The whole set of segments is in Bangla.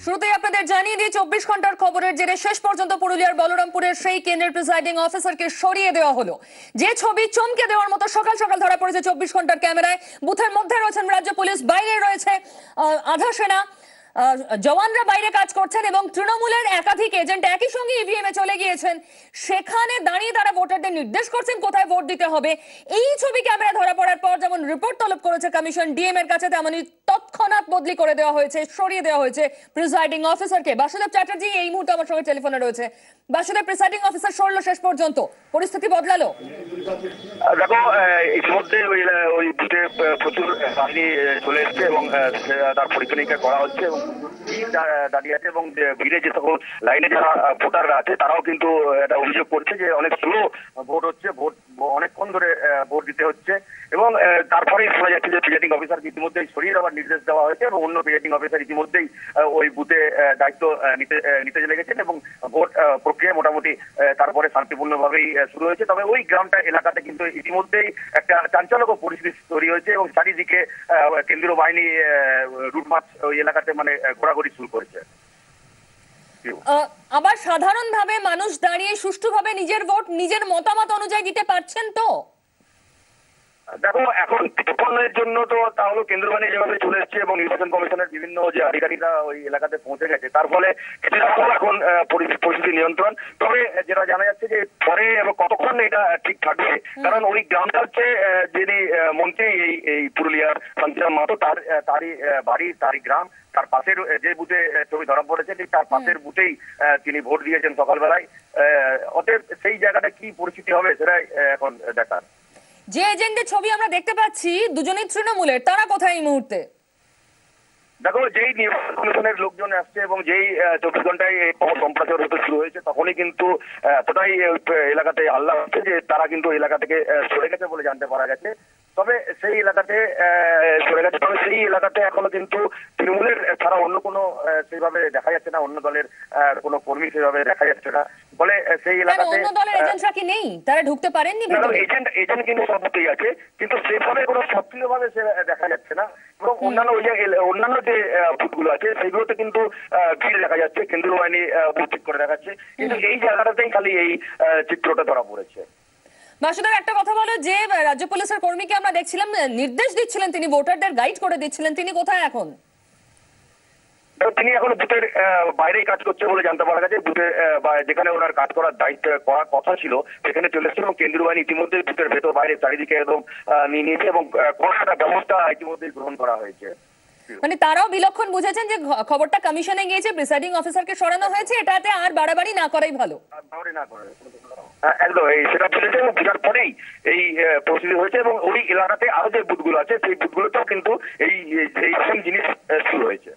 শুরুতেই আপনাদের জানিয়ে দিয়ে 24 ঘন্টার খবরের জেরে শেষ পর্যন্ত পুরুলিয়ার বলরামপুরের সেই কেন্দ্রের প্রিসাইডিং অফিসারকে সরিয়ে দেওয়া হলো। যে ছবি চমকে দেওয়ার মতো সকাল সকাল ধরা পড়েছে 24 ঘন্টার ক্যামেরায়। বুথের মধ্যে রয়েছেন রাজ্য পুলিশ, বাইরে রয়েছে আধা সেনা, জওয়ানরা বাইরে কাজ করছেন এবং তৃণমূলের একাধিক এজেন্ট একই সঙ্গে ইভিএম এ চলে গিয়েছেন। সেখানে দাঁড়িয়ে তারা ভোটারদের নির্দেশ করছেন কোথায় ভোট দিতে হবে। এই ছবি ক্যামেরা ধরা পড়ার পর যেমন রিপোর্ট তলব করেছে কমিশন ডিএম এর কাছে, তেমনই তৎক্ষণাৎ বদলি করে দেওয়া হয়েছে, সরিয়ে দেওয়া হয়েছে প্রিসাইডিং অফিসারকে। বাসুদেব চ্যাটার্জি এই মুহূর্তে আমার সঙ্গে টেলিফোনে রয়েছে। বাসুদেব, প্রিসাইডিং অফিসার সরলো শেষ পর্যন্ত, পরিস্থিতি বদলালো? দেখো, ইতিমধ্যে ওই বুথে প্রচুর বাহিনী চলে এসছে এবং তার পরীক্ষা নিরীক্ষা করা হচ্ছে এবং দাঁড়িয়ে আছে এবং ভিড়ে যে সকল লাইনে যারা ভোটাররা আছে তারাও কিন্তু একটা অভিযোগ করছে যে অনেক স্লো ভোট হচ্ছে, ভোট অনেকক্ষণ ধরে ভোট দিতে হচ্ছে এবং তারপরেই শোনা যাচ্ছে যে প্রিসাইডিং অফিসারকে ইতিমধ্যেই সরিয়ে দেওয়ার নির্দেশ দেওয়া হয়েছে এবং অন্য প্রিসাইডিং অফিসার ইতিমধ্যেই ওই বুথে দায়িত্ব নিতে চলে গেছেন এবং ভোট প্রক্রিয়া মোটামুটি তারপরে শান্তিপূর্ণভাবেই শুরু হয়েছে। তবে ওই গ্রামটা এলাকাতে কিন্তু ইতিমধ্যেই একটা চাঞ্চল্যকর পরিস্থিতি তৈরি হয়েছে এবং চারিদিকে কেন্দ্রীয় বাহিনী রুট মার্চ ওই এলাকাতে মানে ঘোরাঘুরি শুরু করেছে। আবার সাধারণভাবে মানুষ দাঁড়িয়ে সুষ্ঠুভাবে নিজের ভোট নিজের মতামত অনুযায়ী দিতে পারছেন তো? দেখো, এখন ততক্ষণের জন্য তো তাহলে কেন্দ্র বাহিনী যেভাবে চলে এসছে এবং নির্বাচন কমিশনের বিভিন্ন যে আধিকারিকরা ওই এলাকাতে পৌঁছে গেছে, তার ফলে কিছুটা এখন পরিস্থিতি নিয়ন্ত্রণ। তবে যেটা জানা যাচ্ছে যে পরে এবং কতক্ষণ এটা ঠিক থাকবে, কারণ ওই গ্রামটা হচ্ছে যিনি মন্ত্রী এই পুরুলিয়ার শান্তিরাম মাহাতো, তারই বাড়ি, তারই গ্রাম, তার পাশের যে বুথে ছবি ধরা পড়েছে ঠিক তার পাশের বুথেই তিনি ভোট দিয়েছেন সকালবেলায়। অতএব সেই জায়গাটা কি পরিস্থিতি হবে সেটাই এখন দেখার। যে এজেন্টের ছবি আমরা দেখতে পাচ্ছি দুজনেই তৃণমূলের, তারা কোথায় এই মুহূর্তে? দেখো, যেই নির্বাচন কমিশনের লোকজন আসছে এবং যেই 24 ঘন্টায় খবর সম্প্রচার হতে শুরু হয়েছে তখনই কিন্তু এতটাই এলাকাতে হাল্লা হচ্ছে যে তারা কিন্তু এলাকা থেকে সরে গেছে বলে জানতে পারা গেছে। তবে সেই এলাকাতে সরে গেছে, তবে সেই এলাকাতে এখনো কিন্তু তৃণমূলের ছাড়া অন্য কোনো সেইভাবে দেখা যাচ্ছে না, অন্য দলের কোনো কর্মী সেভাবে দেখা যাচ্ছে না। বলে সেই এলাকাতে অন্য দলের এজেন্টরা কি নেই, তারা ঢুকতে পারেননি? এজেন্ট কিন্তু সব বুথেই আছে, কিন্তু সেভাবে কোনো সক্রিয়ভাবে সে দেখা যাচ্ছে না এবং অন্যান্য যে বুথগুলো আছে সেইগুলোতে কিন্তু ভিড় দেখা যাচ্ছে, কেন্দ্রীয় বাহিনী বুথ ঠিক করে দেখাচ্ছে, কিন্তু এই জায়গাটাতেই খালি এই চিত্রটা ধরা পড়েছে। বাসুদেব, একটা কথা বলো, যে রাজ্য পুলিশের কর্মীকে আমরা দেখছিলাম নির্দেশ দিচ্ছিলেন, তিনি ভোটারদের গাইড করে দিচ্ছিলেন, তিনি কোথায় এখন? তিনি এখন বুথের বাইরেই কাজ করছে বলে জানতে পারা গেছে। বুথে যেখানে ওনার কাজ করার দায়িত্ব করার কথা ছিল সেখানে চলে এসেছে এবং কেন্দ্রীয় বাহিনী ইতিমধ্যে বুথের ভেতর বাইরে চারিদিকে একদম নিয়ে নিয়েছে এবং কোনো একটা ব্যবস্থা ইতিমধ্যেই গ্রহণ করা হয়েছে। মানে তারাও বিলক্ষণ বুঝেছেন যে খবরটা কমিশনে গিয়েছে, প্রিসাইডিং অফিসারকে সরানো হয়েছে, এটাতে আর বাড়াবাড়ি না করাই ভালো। একদম সেটা বুঝেছে এবং বোঝার পরেই এই পরিস্থিতি হয়েছে এবং ওই এলাকাতে আরো যে বুথগুলো আছে সেই বুথগুলোতেও কিন্তু এই জিনিস শুরু হয়েছে।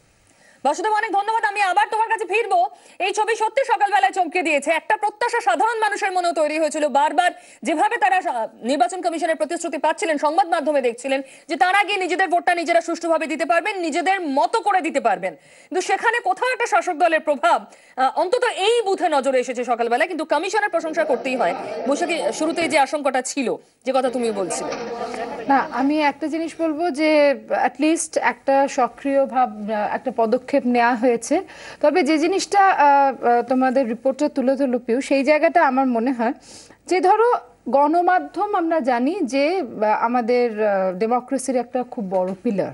বাসুদেব, অনেক ধন্যবাদ। আমি আবার তোমার কাছে ফিরবো। এই ছবি সত্যি সকালবেলায় চমকে দিয়েছে। একটা প্রত্যাশা সাধারণ মানুষের মনেও তৈরি হয়েছিল, বারবার যেভাবে তারা নির্বাচন কমিশনের প্রতিশ্রুতি পাচ্ছিলেন, সংবাদ মাধ্যমে দেখছিলেন যে তারা গিয়ে নিজেদের ভোটটা নিজেরা সুষ্ঠুভাবে দিতে পারবেন, নিজেদের মতো করে দিতে পারবেন, কিন্তু সেখানে কোথাও একটা শাসক দলের প্রভাব অন্তত এই বুথে নজরে এসেছে সকালবেলা। কিন্তু কমিশনের প্রশংসা করতেই হয়। বৈশাখী, শুরুতেই যে আশঙ্কাটা ছিল, যে কথা তুমি বলছিলে, না, আমি একটা জিনিস বলবো যে অ্যাটলিস্ট একটা সক্রিয় ভাব, একটা পদক্ষেপ নেওয়া হয়েছে। তবে যে জিনিসটা তোমাদের রিপোর্টে তুলে ধরল পিউ, সেই জায়গাটা আমার মনে হয় যে ধরো গণমাধ্যম আমরা জানি যে আমাদের ডেমোক্রেসির একটা খুব বড় পিলার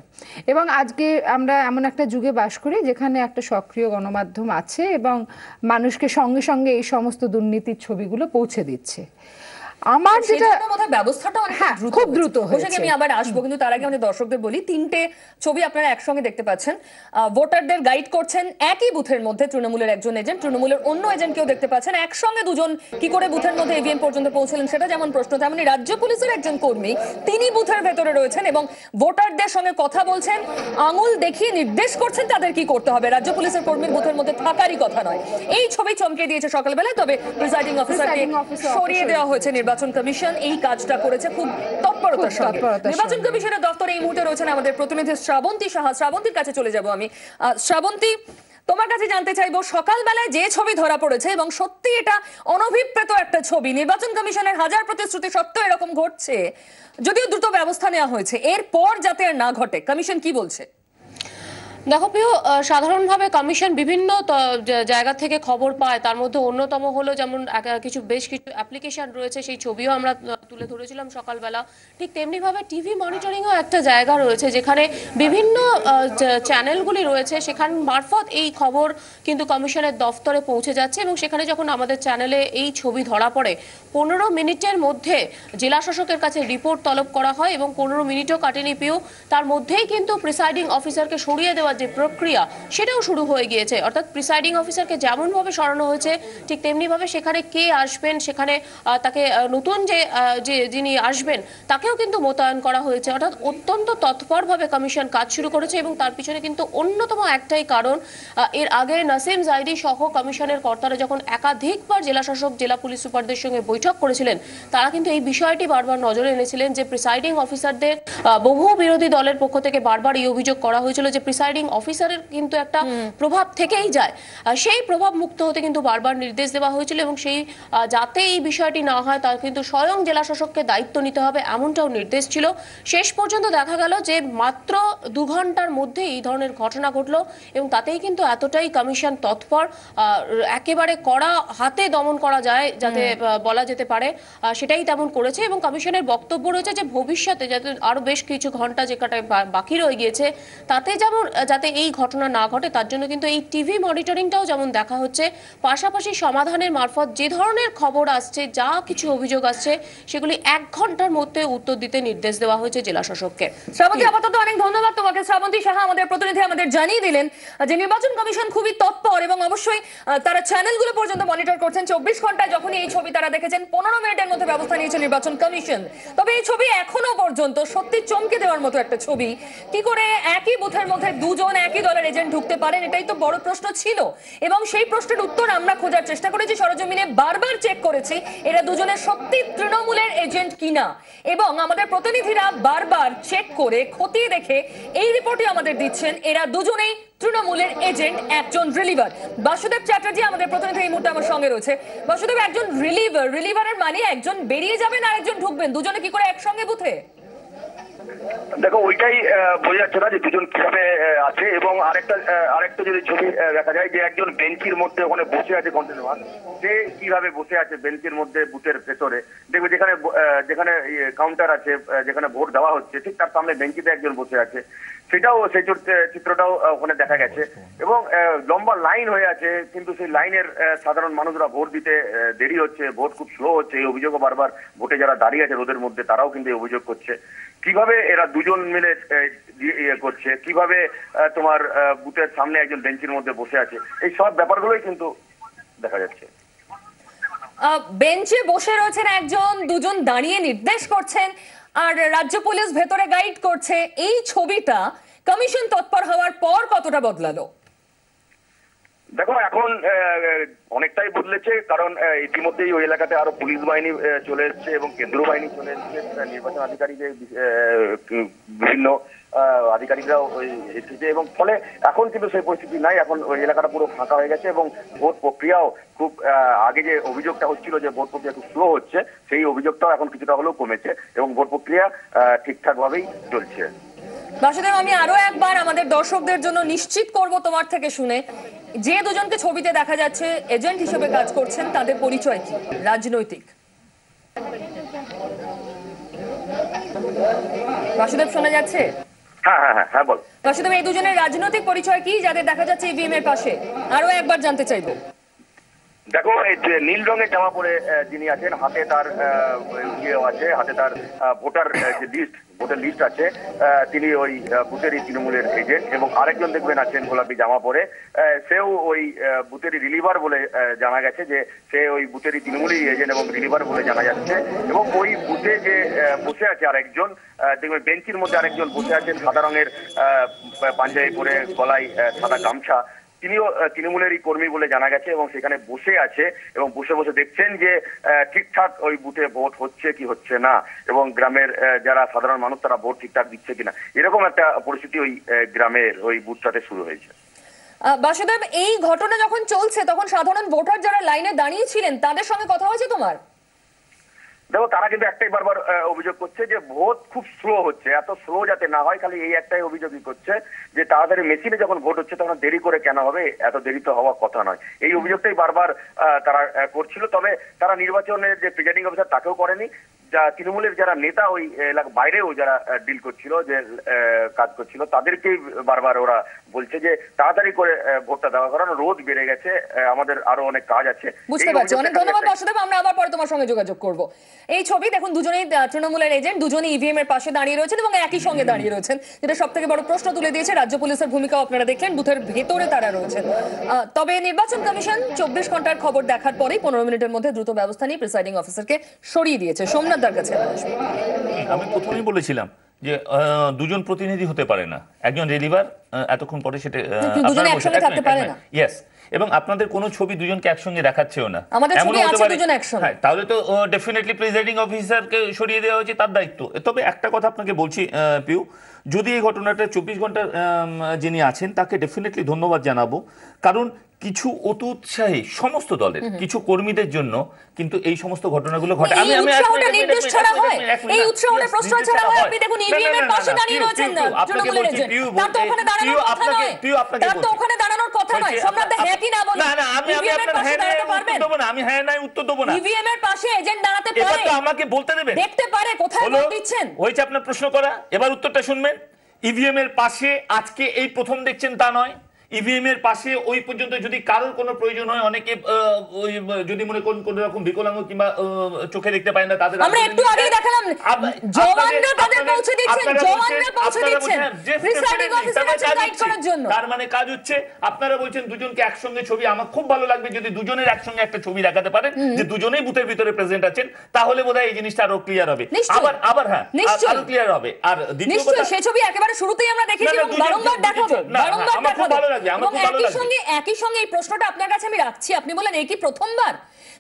এবং আজকে আমরা এমন একটা যুগে বাস করি যেখানে একটা সক্রিয় গণমাধ্যম আছে এবং মানুষকে সঙ্গে সঙ্গে এই সমস্ত দুর্নীতির ছবিগুলো পৌঁছে দিচ্ছে। আমার যেটা ব্যবস্থাটা খুব দ্রুত হয়েছে। আমি আবার আসবো, কিন্তু তার আগে আমাদের দর্শকদের বলি, তিনটে ছবি আপনারা একসঙ্গে দেখতে পাচ্ছেন। ভোটারদের গাইড করছেন একই বুথের মধ্যে তৃণমূলের একজন এজেন্ট, তৃণমূলের অন্য এজেন্টকেও দেখতে পাচ্ছেন। একসঙ্গে দুজন কি করে বুথের মধ্যে ইভিএম পর্যন্ত পৌঁছলেন সেটা যেমন প্রশ্ন, তেমনি রাজ্য পুলিশের একজন কর্মী, তিনি বুথের ভেতরে রয়েছেন এবং ভোটারদের সঙ্গে কথা বলছেন, আঙুল দেখিয়ে নির্দেশ করছেন তাদের কি করতে হবে। রাজ্য পুলিশের কর্মীর বুথের মধ্যে থাকারই কথা নয়। এই ছবি চমকে দিয়েছে সকালবেলায়। তবে প্রিসাইডিং অফিসারকে সরিয়ে দেওয়া হয়েছে নির্বাচন কমিশন। এই কাজটা করেছে খুব তৎপরতার সঙ্গে। নির্বাচন কমিশনের দপ্তরে এই মুহূর্তে রয়েছেন আমাদের প্রতিনিধি শ্রাবন্তী সাহা। শ্রাবন্তীর কাছে চলে যাব আমি। শ্রাবন্তী, তোমার কাছে জানতে চাইবো, সকালবেলায় যে ছবি ধরা পড়েছে এবং সত্যি এটা অনভিপ্রেত একটা ছবি, নির্বাচন কমিশনের হাজার প্রতিশ্রুতি সত্ত্বেও এরকম ঘটছে, যদিও দ্রুত ব্যবস্থা নেওয়া হয়েছে, এরপর যাতে আর না ঘটে, কমিশন কি বলছে? দেখো প্রিয়, সাধারণভাবে কমিশন বিভিন্ন জায়গা থেকে খবর পায়, তার মধ্যে অন্যতম হলো যেমন বেশ কিছু অ্যাপ্লিকেশন রয়েছে, সেই ছবিও আমরা তুলে ধরেছিলাম সকালবেলা। ঠিক তেমনি ভাবে টিভি মনিটরিংও একটা জায়গা রয়েছে যেখানে বিভিন্ন চ্যানেলগুলি রয়েছে, সেখান মারফত এই খবর কিন্তু কমিশনের দফতরে পৌঁছে যাচ্ছে এবং সেখানে যখন আমাদের চ্যানেলে এই ছবি ধরা পড়ে 15 মিনিটের মধ্যে জেলা শাসকের কাছে রিপোর্ট তলব করা হয় এবং 15 মিনিটও কাটেনি পিউ, তার মধ্যেই কিন্তু প্রিসাইডিং অফিসারকে সরিয়ে দেওয়ার যে প্রক্রিয়া সেটাও শুরু হয়ে গিয়েছে। অর্থাৎ প্রিসাইডিং অফিসারকে যেমন ভাবে সরানো হয়েছে ঠিক তেমনি ভাবে সেখানে কে আসবেন, সেখানে তাকে নতুন যে যিনি আসবেন তাকেও কিন্তু মোতায়েন করা হয়েছে। অর্থাৎ অত্যন্ত তৎপরভাবে কমিশন কাজ শুরু করেছে এবং তার পিছনে কিন্তু অন্যতম একটাই কারণ, এর আগে নাসিম জাইদি সহ কমিশনের কর্তারা যখন একাধিকবার জেলা শাসক জেলা পুলিশ সুপারদের সঙ্গে বৈঠক করেছিলেন, তারা কিন্তু এই বিষয়টি বারবার নজরে এনেছিলেন যে প্রিসাইডিং অফিসারদের বহু বিরোধী দলের পক্ষ থেকে বারবার এই অভিযোগ করা হয়েছিল যে প্রিসাইডিং অফিসারের কিন্তু একটা প্রভাব থেকেই যায়, সেই প্রভাব মুক্ত হতে কিন্তু বারবার নির্দেশ দেওয়া হয়েছিল এবং সেই যাতে এই বিষয়টি না হয় তার কিন্তু স্বয়ং জেলা শাসককে দায়িত্ব নিতে হবে এমনটাও নির্দেশ ছিল। শেষ পর্যন্ত দেখা গেল যে মাত্র 2 ঘন্টার মধ্যে এই ধরনের ঘটনা ঘটলো এবং তাতেই কিন্তু এতটাই কমিশন তৎপর, একেবারে কড়া হাতে দমন করা যায় যাতে বলা যেতে পারে, সেটাই তেমন করেছে। এবং কমিশনের বক্তব্য রয়েছে যে ভবিষ্যতে যাতে আরো বেশ কিছু ঘন্টা যেটা বাকি রয়ে গিয়েছে তাতে যেমন যাতে এই ঘটনা না ঘটে তার জন্য কিন্তু এই টিভি মনিটরিংটাও যেমন দেখা হচ্ছে, পাশাপাশি সমাধানের মারফত যে ধরনের খবর আসছে, যা কিছু অভিযোগ আসছে সেগুলি 1 ঘন্টার মধ্যে উত্তর দিতে নির্দেশ দেওয়া হয়েছে জেলা শাসককে। শ্রাবন্তী, আপাতত অনেক ধন্যবাদ তোমাকে। শ্রাবন্তী সাহা আমাদের প্রতিনিধি আমাদের জানিয়ে দিলেন যে নির্বাচন কমিশন খুবই তৎপর এবং অবশ্যই তারা চ্যানেলগুলো পর্যন্ত মনিটর করছেন। 24 ঘন্টায় যখনই এই ছবি তারা দেখেছেন, 15 মিনিটের মধ্যে ব্যবস্থা নিয়েছে নির্বাচন কমিশন। তবে এই ছবি এখনো পর্যন্ত সত্যি চমকে দেওয়ার মতো একটা ছবি। কি করে একই বুথের মধ্যে দুজন একই দলের এজেন্ট ঢুকতে পারেন, এটাই তো বড় প্রশ্ন ছিল এবং সেই প্রশ্নের উত্তর আমরা খোঁজার চেষ্টা করেছি, সরজমিনে বারবার চেক করেছি এরা দুজনে সত্যি তৃণমূলের এজেন্ট কিনা এবং আমাদের প্রতিনিধিরা বারবার চেক করে খতিয়ে দেখে এই রিপোর্টই আমাদের দিচ্ছেন এরা দুজনেই তৃণমূলের এজেন্ট, একজন রিলিভার। বাসুদেব চ্যাটার্জি আমাদের প্রতিনিধি এই মুহূর্তে আমার সঙ্গে রয়েছে। বাসুদেব, একজন রিলিভারের মানে একজন বেরিয়ে যাবেন আর একজন ঢুকবেন, দুজনে কি করে একসঙ্গে বুথে? দেখো, ওইটাই বোঝা যাচ্ছে না যে দুজন কিভাবে আছে। এবং আরেকটা যদি ছবি দেখা যায় যে একজন বেঞ্চির মধ্যে ওখানে বসে আছে কন্টেনার, সে কিভাবে বসে আছে বেঞ্চের মধ্যে বুথের ভেতরে। দেখবে যেখানে কাউন্টার আছে, যেখানে ভোট দেওয়া হচ্ছে, ঠিক তার সামনে বেঞ্চিতে একজন বসে আছে, সেটাও সেই চিত্রটাও ওখানে দেখা গেছে। এবং লম্বা লাইন হয়ে আছে, কিন্তু সেই লাইনের সাধারণ মানুষরা ভোট দিতে দেরি হচ্ছে, ভোট খুব স্লো হচ্ছে, এই অভিযোগও বারবার ভোটে যারা দাঁড়িয়ে আছে রোদের মধ্যে তারাও কিন্তু এই অভিযোগ করছে। কিভাবে এরা দুজন মিলে করছে, কিভাবে তোমার বুথের সামনে একজন বেঞ্চের মধ্যে বসে আছে, এই সব ব্যাপারগুলোই কিন্তু দেখা যাচ্ছে। বেঞ্চে বসে রয়েছেন একজন, দুজন দাঁড়িয়ে নির্দেশ করছেন আর রাজ্য পুলিশ ভেতরে গাইড করছে। এই ছবিটা কমিশন তৎপর হওয়ার পর কতটা বদলালো? দেখো, এখন অনেকটাই বদলেছে, কারণ ইতিমধ্যেই ওই এলাকাতে আরো পুলিশ বাহিনী চলে এসছে এবং কেন্দ্রীয় বাহিনী চলে এসছে, নির্বাচন আধিকারিকের বিভিন্ন আধিকারিকরাও এসেছে এবং ফলে এখন কিন্তু সেই পরিস্থিতি নাই। এখন ওই এলাকাটা পুরো ফাঁকা হয়ে গেছে এবং ভোট প্রক্রিয়াও খুব, আগে যে অভিযোগটা হচ্ছিল যে ভোট প্রক্রিয়া খুব স্লো হচ্ছে, সেই অভিযোগটাও এখন কিছুটা হলেও কমেছে এবং ভোট প্রক্রিয়া ঠিকঠাক ভাবেই চলছে। বাসুদেব, আমি আরো একবার আমাদের দর্শকদের জন্য নিশ্চিত করব তোমার থেকে শুনে, যে দুজনকে ছবিতে দেখা যাচ্ছে এজেন্ট হিসেবে কাজ করছেন তাদের পরিচয় কি, রাজনৈতিক? বাসুদেব, শোনা যাচ্ছে? হ্যাঁ বল বাসুদেব, এই দুজনের রাজনৈতিক পরিচয় কি যাদের দেখা যাচ্ছে ইভিএম এর পাশে? আরো একবার জানতে চাইবো। দেখো, এই যে নীল রঙের জামা পরে যিনি আছেন, হাতে তার আছে, হাতে তার ভোটার লিস্ট আছে, তিনি ওই বুথেরই তৃণমূলের এজেন্ট। এবং আরেকজন দেখবেন আছেন গোলাপি জামা পরে, সেও ওই বুথেরই রিলিভার বলে জানা গেছে, যে সে ওই বুথেরই তৃণমূলের এজেন্ট এবং রিলিভার বলে জানা যাচ্ছে। এবং ওই বুথে যে বসে আছে আরেকজন, দেখবেন বেঞ্চির মধ্যে আরেকজন বসে আছেন সাদা রঙের পাঞ্জাবি পরে, গলায় সাদা গামছা, তিনিও তৃণমূলেরই কর্মী বলে জানা গেছে এবং সেখানে বসে আছে এবং বসে বসে দেখছেন যে ঠিকঠাক ওই বুথে ভোট হচ্ছে কি হচ্ছে না এবং গ্রামের যারা সাধারণ মানুষ তারা ভোট ঠিকঠাক দিচ্ছে কিনা, এরকম একটা পরিস্থিতি ওই গ্রামের ওই বুথটাতে শুরু হয়েছে। বাসুদেব, এই ঘটনা যখন চলছে তখন সাধারণ ভোটার যারা লাইনে দাঁড়িয়ে ছিলেন তাদের সঙ্গে কথা হয়েছে তোমার? দেখো তারা কিন্তু একটাই বারবার অভিযোগ করছে যে ভোট খুব স্লো হচ্ছে, এত স্লো যাতে না হয়, খালি এই একটাই অভিযোগই করছে যে তাড়াতাড়ি মেশিনে যখন ভোট হচ্ছে তখন দেরি করে কেন হবে, এত দেরি তো হওয়ার কথা নয়। এই অভিযোগটাই বারবার তারা করছিল। তবে তারা নির্বাচনের যে প্রিজাইডিং অফিসার তাকেও করেনি, যা তৃণমূলের যারা নেতা ওই এলাকা বাইরেও যারা ডিল করছিল, যে কাজ করছিল, তাদেরকেই বারবার ওরা বলছে যে তাড়াতাড়ি করে ভোটটা দেওয়া, কারণ রোদ বেড়ে গেছে, আমাদের আরো অনেক কাজ আছে। বুঝতে পারছি, অনেক ধন্যবাদ বাসুদেব, আমরা আবার পরে তোমার সঙ্গে যোগাযোগ করব। এই ছবি দেখুন, দুজনেই তৃণমূলের এজেন্ট, দুজনেই ইভিএম এর পাশে দাঁড়িয়ে রয়েছেন এবং একই সঙ্গে দাঁড়িয়ে রয়েছেন, যেটা সব থেকে বড় প্রশ্ন তুলে দিয়েছে। রাজ্য পুলিশের ভূমিকাও আপনারা দেখলেন, বুথের ভেতরে তারা রয়েছেন। তবে নির্বাচন কমিশন 24 ঘন্টার খবর দেখার পরেই 15 মিনিটের মধ্যে দ্রুত ব্যবস্থা নিয়ে প্রিসাইডিং অফিসারকে সরিয়ে দিয়েছে। সোমনাথ দার কাছে আমি প্রথমেই বলেছিলাম যে দুজন প্রতিনিধি হতে পারে না, একজন রিলিভার এতক্ষণ পরে সেটা দুজনে একসঙ্গে থাকতে পারে না। ইয়েস, এবং আপনাদের কোনো ছবি দুজনকে একসঙ্গে দেখাচ্ছেও না, আমাদের ছবি আছে দুজন একসঙ্গে, তাহলে তো ডেফিনেটলি প্রিসাইডিং অফিসারকে সরিয়ে দেওয়া হয়েছে, তার দায়িত্ব। তবে একটা কথা আপনাকে বলছি পিউ, যদি এই ঘটনাটা 24 ঘন্টা যিনি আছেন তাকে ডেফিনেটলি ধন্যবাদ জানাবো, কারণ কিছু অতি উৎসাহী সমস্ত দলের কিছু কর্মীদের জন্য কিন্তু এই সমস্ত ঘটনাগুলো ঘটে। আমি উৎসাহটা নির্দেশ ছাড়া হয়, এই উৎসাহটা প্রশ্রয় ছাড়া হয়। আপনি দেখুন ইভিএম এর পাশে দাঁড়িয়ে রয়েছেন, তৃণমূলের এজেন্ট, তার তো ওখানে দাঁড়ানোর কথা নয়, তার তো ওখানে দাঁড়ানোর কথা নয়। সোমনাথ দা হ্যাঁ কি না বলুন। না না, আমি আপনার হ্যাঁ না উত্তর দেব না, আমি হ্যাঁ না উত্তর দেব না। ইভিএম এর পাশে এজেন্ট দাঁড়াতে পারে, এবার তো আমাকে বলতে দেবেন, দেখতে পারে কোথায় ভোট দিচ্ছেন। হয়েছে আপনার প্রশ্ন করা, এবার উত্তরটা শুনবেন। ইভিএম এর পাশে আজকে এই প্রথম দেখছেন তা নয়, ইভিএম এর পাশে ওই পর্যন্ত যদি কারোর কোনো প্রয়োজন হয়, অনেকে যদি মনে কোন কোন রকম বিকলাঙ্গ কিংবা চোখে দেখতে পায় না, তাদের আমরা একটু আগে দেখালাম জওয়ানরা তাদের পৌঁছে দিচ্ছেন, জওয়ানরা পৌঁছে দিচ্ছেন প্রিসাইডিং অফিসারের গাইড করার জন্য। তার মানে কাজ হচ্ছে, আপনারা বলছেন দুজনকে একসঙ্গে ছবি, আমার খুব ভালো লাগবে যদি দুজনের একসঙ্গে একটা ছবি দেখাতে পারেন যে দুজনেই বুথের ভিতরে প্রেজেন্ট আছেন, তাহলে বোধহয় এই জিনিসটা আরো ক্লিয়ার হবে। আবার হ্যাঁ আরো ক্লিয়ার হবে। আর দ্বিতীয় কথা, সেই ছবি একেবারে শুরুতেই আমরা দেখেছি এবং বারংবার দেখাবো, বারংবার দেখাবো। একই সঙ্গে এই প্রশ্নটা আপনার কাছে আমি রাখছি, আপনি বলেন এই কি প্রথমবার?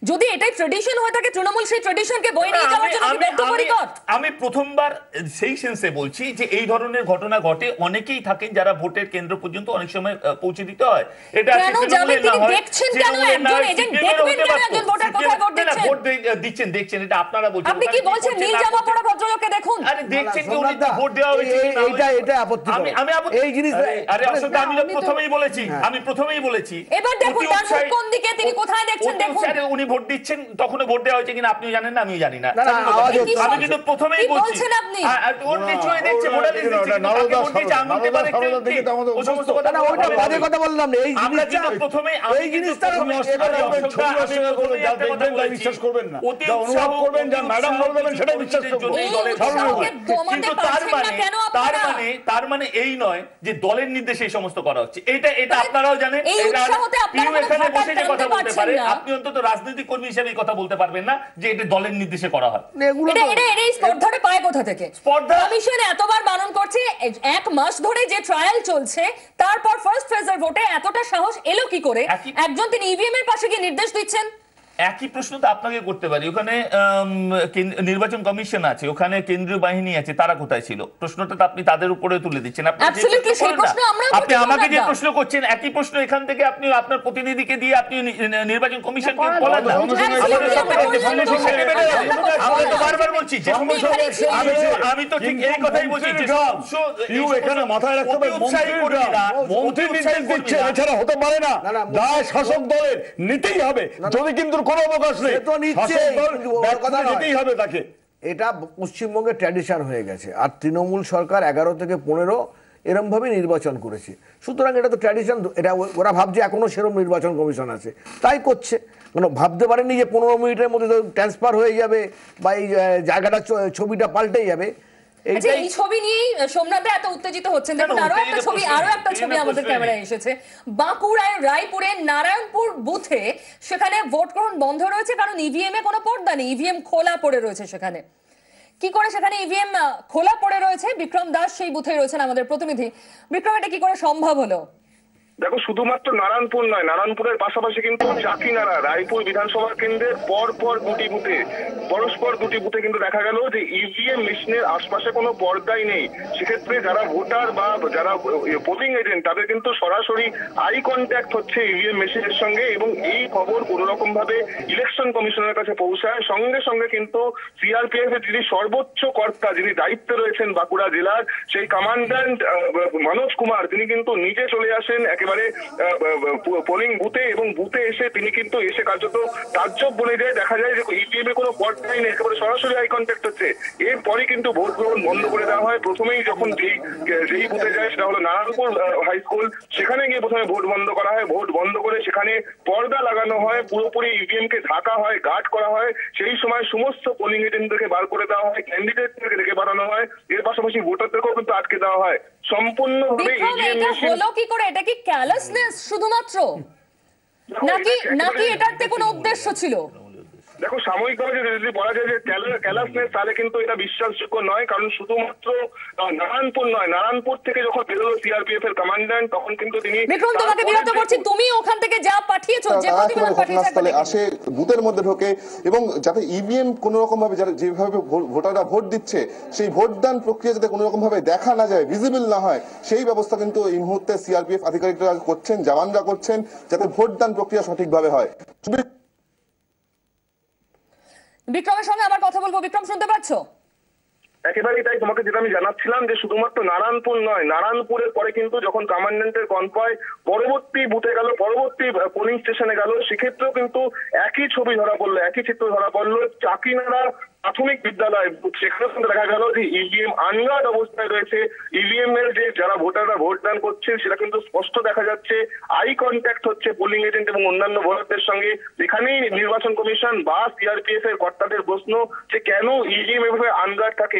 যদি এটাই ট্র্যাডিশন হয়ে থাকে, তৃণমূল সেই ট্র্যাডিশনকে বয়ে নিয়ে যাওয়ার জন্য বদ্ধপরিকর। আমি প্রথমবার সেই সেন্সে বলছি যে এই ধরনের ঘটনা ঘটে, অনেকেই থাকেন যারা ভোটের কেন্দ্র পর্যন্ত অনেক সময় পৌঁছে দিতে হয়। এটা কেন যাবে, তিনি দেখছেন কেন, একজন এজেন্ট দেখবেন কেন একজন ভোটার কোথায় ভোট দিচ্ছেন? ভোট দেখছেন, এটা আপনারা বলছেন। আপনি কি বলছেন নীল জামা পরা ভদ্রলোককে দেখুন? আরে দেখছেন কি উনি ভোট দেওয়া হয়েছে কিনা, এটা আপত্তি। আমি এই জিনিস, আরে আসলে আমি প্রথমেই বলেছি, এবার দেখুন তার মুখ কোন দিকে, তিনি কোথায় দেখছেন দেখুন। উনি ভোট দিচ্ছেন, তখন ভোট দেওয়া হয়েছে কিনা আপনিও জানেন না, আমিও জানি না। আমি কিন্তু প্রথমেই বলছি, ওর নিশ্চয়ই দেখছে ভোটার লিস্ট দেখছে, কিন্তু ভোট দিয়েছে আঙুলতে পারে ও সমস্ত কথা না, ওইটা বাজে কথা বললাম না। আমরা কিন্তু প্রথমেই এই জিনিসটা বিশ্বাস করবেন না, অনুভব করবেন যা ম্যাডাম বলবেন সেটাই বিশ্বাস করবেন। কিন্তু তার মানে এই নয় যে দলের নির্দেশে এই সমস্ত করা হচ্ছে, এটা আপনারাও জানেন। এখানে বসে যে কথা বলতে পারে, আপনি অন্তত রাজনৈতিক কর্মী হিসেবে কথা বলতে পারবেন না যে এটা দলের নির্দেশে করা হয়। স্পর্ধাটা পায় কোথা থেকে? কমিশন এতবার বারণ করছে, এক মাস ধরে যে ট্রায়াল চলছে, তারপর ফার্স্ট ফেজের ভোটে এতটা সাহস এলো কি করে? একজন তিনি ইভিএম এর পাশে গিয়ে নির্দেশ দিচ্ছেন। একই প্রশ্ন তো আপনাকে করতে পারি, ওখানে নির্বাচন কমিশন আছে, ওখানে কেন্দ্রীয় বাহিনী আছে, তারা কোথায় ছিল? প্রশ্নটা তো আপনি তাদের উপরে তুলে দিচ্ছেন। আপনি আমাকে যে প্রশ্ন করছেন, একই প্রশ্ন এখান থেকে আপনি আপনার প্রতিনিধিকে দিয়ে আপনি নির্বাচন কমিশনকে বলেন না। বারবার বলছি, আমি তো ঠিক এই কথাই বলছি, এখানে মাথায় রাখতে হবে মন্ত্রী নির্দেশ দিচ্ছে, এছাড়া হতে পারে না। দায় শাসক দলের নিতেই হবে, যদি কিন্তু কোনো অবকাশ নেই, হবে তাকে। এটা পশ্চিমবঙ্গের ট্র্যাডিশন হয়ে গেছে, আর তৃণমূল সরকার 11 থেকে 15 এরম ভাবে নির্বাচন করেছে, সুতরাং এটা তো ট্র্যাডিশন। এটা ওরা ভাবছে এখনো সেরকম নির্বাচন কমিশন আছে, তাই করছে। মানে ভাবতে পারেনি যে 15 মিনিটের মধ্যে ট্রান্সফার হয়ে যাবে বা এই জায়গাটা ছবিটা পাল্টে যাবে। এই ছবি নিয়েই সোমনাথ এত উত্তেজিত হচ্ছেন। দেখুন আরো একটা ছবি আমাদের ক্যামেরায় এসেছে, বাঁকুড়ায় রায়পুরে নারায়ণপুর বুথে, সেখানে ভোট গ্রহণ বন্ধ রয়েছে কারণ ইভিএম এ কোনো পর্দা নেই, ইভিএম খোলা পড়ে রয়েছে। সেখানে কি করে সেখানে ইভিএম খোলা পড়ে রয়েছে? বিক্রম দাস সেই বুথে রয়েছেন, আমাদের প্রতিনিধি। বিক্রম, এটা কি করে সম্ভব হলো? দেখো শুধুমাত্র নারায়ণপুর নয়, নারায়ণপুরের পাশাপাশি কিন্তু চাকিনাড়া রায়পুর বিধানসভা কেন্দ্রের পরপর দুটি বুথে কিন্তু দেখা গেল যে ইভিএম মেশিনের আশপাশে কোনো পর্দাই নেই। সেক্ষেত্রে যারা ভোটার বা যারা পোলিং এজেন্ট তাদের কিন্তু সরাসরি আই কন্ট্যাক্ট হচ্ছে ইভিএম মেশিনের সঙ্গে, এবং এই খবর কোনো রকম ভাবে ইলেকশন কমিশনের কাছে পৌঁছায়। সঙ্গে সঙ্গে কিন্তু সিআরপিএফ এর যিনি সর্বোচ্চ কর্তা, যিনি দায়িত্বে রয়েছেন বাঁকুড়া জেলার, সেই কমান্ড্যান্ট মনোজ কুমার, তিনি কিন্তু নিজে চলে আসেন একেবারে পোলিং বুথে, এবং বুথে এসে তিনি কিন্তু এসে কার্যত তাজ্জব বলে যায়। দেখা যায় যে ইভিএম এ কোনো পর্দাই নেই, একেবারে সরাসরি আই কন্ট্যাক্ট হচ্ছে। এরপরে কিন্তু ভোট গ্রহণ বন্ধ করে দেওয়া হয়। প্রথমেই যখন যেই বুথে যায় সেটা হলো নারায়ণপুর হাই স্কুল, সেখানে গিয়ে প্রথমে ভোট বন্ধ করা হয়। ভোট বন্ধ করে সেখানে পর্দা লাগানো হয়, পুরোপুরি ইভিএম কে ঢাকা হয়, গার্ড করা হয়। সেই সময় সমস্ত পোলিং এজেন্টদেরকে বার করে দেওয়া হয়, ক্যান্ডিডেটদেরকে ডেকে বাড়ানো হয়, এর পাশাপাশি ভোটারদেরকেও কিন্তু আটকে দেওয়া হয় সম্পূর্ণভাবে। হলো কি করে? এটা কি ক্যালাসনেস শুধুমাত্র, নাকি এটাতে কোনো উদ্দেশ্য ছিল? দেখো সাময়িকভাবে যদি বলা যায় যে ক্যালাসনেস, তাহলে কিন্তু এটা বিশ্বাসযোগ্য নয়। কারণ শুধুমাত্র নারায়ণপুর নয়, নারায়ণপুর থেকে যখন বেরোলো সিআরপিএফ এর কমান্ড্যান্ট, তখন কিন্তু তিনি বিক্রম, তোমাকে বিরত করছি, তুমি ওখান থেকে যা পাঠিয়েছো, যে প্রতিবেদন ঘটনাস্থলে আসে, বুথের মধ্যে ঢোকে, এবং যাতে ইভিএম কোনো রকম ভাবে যেভাবে ভোটাররা ভোট দিচ্ছে সেই ভোটদান প্রক্রিয়া যাতে কোনো রকম ভাবে দেখা না যায়, ভিজিবল না হয়, সেই ব্যবস্থা কিন্তু এই মুহূর্তে সিআরপিএফ আধিকারিকরা করছেন, জওয়ানরা করছেন, যাতে ভোটদান প্রক্রিয়া সঠিকভাবে হয়। বিক্রমের সঙ্গে আবার কথা বলবো। বিক্রম, শুনতে পাচ্ছ? একেবারেই তাই। তোমাকে যেটা আমি জানাচ্ছিলাম যে শুধুমাত্র নারায়ণপুর নয়, নারায়ণপুরের পরে কিন্তু যখন কমান্ড্যান্টের কনভয় পরবর্তী বুথে গেল, পরবর্তী পোলিং স্টেশনে গেল, সেক্ষেত্রেও কিন্তু একই ছবি ধরা পড়লো, একই চিত্র ধরা পড়লো। চাকিনাড়া প্রাথমিক বিদ্যালয়, সেখানে কিন্তু দেখা গেল যে ইভিএম আনগার্ড অবস্থায় রয়েছে। ইভিএম এর যে যারা ভোটাররা ভোট দান করছে সেটা কিন্তু স্পষ্ট দেখা যাচ্ছে, আই কন্ট্যাক্ট হচ্ছে পোলিং এজেন্ট এবং অন্যান্য ভোটারদের সঙ্গে। এখানেই নির্বাচন কমিশন বা সিআরপিএফ এর কর্তাদের প্রশ্ন যে কেন ইভিএম এভাবে আনগার্ড থাকে।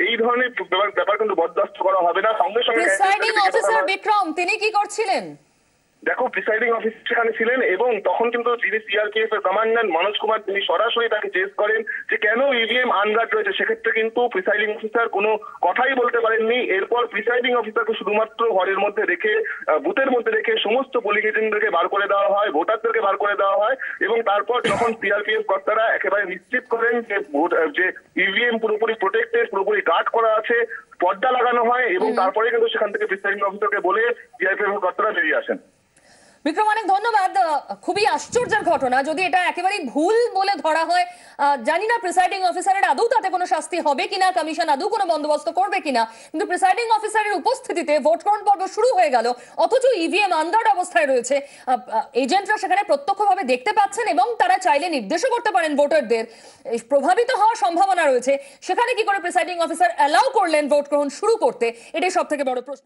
এই ধরনের ব্যাপার কিন্তু বরদাস্ত করা হবে না। সঙ্গে সঙ্গে প্রিসাইডিং অফিসার বিক্রম, তিনি কি করছিলেন? দেখো প্রিসাইডিং অফিসার সেখানে ছিলেন, এবং তখন কিন্তু যিনি সিআরপিএফ এর কমান্ড্যান্ট মনোজ কুমার, তিনি সরাসরি তাকে চেস করেন যে কেন ইভিএম আনগার্ড রয়েছে। সেক্ষেত্রে কিন্তু প্রিসাইডিং অফিসার কোনো কথাই বলতে পারেননি। এরপর প্রিসাইডিং অফিসারকে শুধুমাত্র ঘরের মধ্যে রেখে, বুথের মধ্যে রেখে সমস্ত পোলিং এজেন্টদেরকে বার করে দেওয়া হয়, ভোটারদেরকে বার করে দেওয়া হয়, এবং তারপর যখন সিআরপিএফ কর্তারা একেবারে নিশ্চিত করেন যে ইভিএম পুরোপুরি প্রোটেক্টেড, পুরোপুরি গার্ড করা আছে, পর্দা লাগানো হয়, এবং তারপরে কিন্তু সেখান থেকে প্রিসাইডিং অফিসারকে বলে সিআরপিএফ কর্তারা বেরিয়ে আসেন। বিক্রম, অনেক ধন্যবাদ। খুবই আশ্চর্যের ঘটনা। যদি এটা একেবারেই ভুল বলে ধরা হয়, জানি না প্রিসাইডিং অফিসারের আদৌ তাতে কোনো শাস্তি হবে কিনা, কমিশন আদৌ কোনো বন্দোবস্ত করবে কিনা, কিন্তু প্রিসাইডিং অফিসারের উপস্থিতিতে ভোট গ্রহণ পর্ব শুরু হয়ে গেল, অথচ ইভিএম আনগার্ড অবস্থায় রয়েছে। এজেন্টরা সেখানে প্রত্যক্ষভাবে দেখতে পাচ্ছেন এবং তারা চাইলে নির্দেশও করতে পারেন ভোটারদের। প্রভাবিত হওয়ার সম্ভাবনা রয়েছে। সেখানে কি করে প্রিসাইডিং অফিসার অ্যালাউ করলেন ভোট গ্রহণ শুরু করতে, এটাই সব থেকে বড় প্রশ্ন।